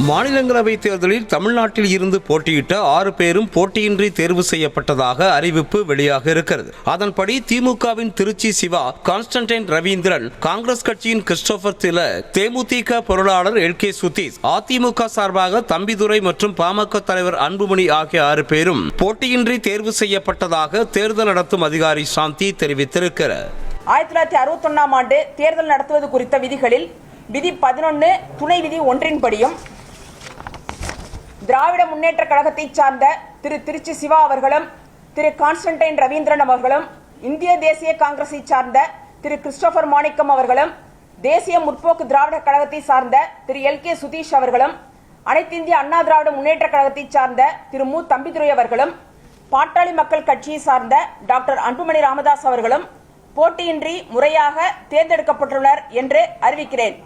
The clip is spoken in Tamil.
மாநிலங்களவை தேர்தலில் தமிழ்நாட்டில் இருந்து போட்டியிட்ட 6 பேரும் போட்டியின்றி தேர்வு செய்யப்பட்டதாக அறிவிப்பு வெளியாக இருக்கிறது. அதன்படி திமுகவின் திருச்சி சிவா, கான்ஸ்டன்டைன் ரவீந்திரன், காங்கிரஸ் கட்சியின் கிறிஸ்டோபர் திலக், தேமுதிக பொருளாளர் எல்கே சுதீஷ், அதிமுக சார்பாக தம்பிதுரை மற்றும் பாமக தலைவர் அன்புமணி ஆகிய 6 பேரும் போட்டியின்றி தேர்வு செய்யப்பட்டதாக தேர்தல் நடத்தும் அதிகாரி சாந்தி தெரிவித்திருக்கிறார். 1961ஆம் ஆண்டு தேர்தல் நடத்துவது குறித்த விதிகளில் விதி 11 துணை விதி 1 படியும் திராவிட முன்னேற்ற கழகத்தை சார்ந்த திரு திருச்சி சிவா அவர்களும் திரு கான்ஸ்டன்டைன் ரவீந்திரன் அவர்களும், இந்திய தேசிய காங்கிரஸை சார்ந்த திரு கிறிஸ்டோபர் மாணிக்கம் அவர்களும், தேசிய முற்போக்கு திராவிட கழகத்தை சார்ந்த திரு எல்கே சுதீஷ் அவர்களும், அனைத்து இந்திய அண்ணா திராவிட முன்னேற்ற கழகத்தை சார்ந்த திரு மு தம்பிதுரை அவர்களும், பாட்டாளி மக்கள் கட்சியை சார்ந்த டாக்டர் அன்புமணி ராமதாஸ் அவர்களும் போட்டியின்றி முறையாக தேர்ந்தெடுக்கப்பட்டுள்ளனர் என்று அறிவிக்கிறேன்.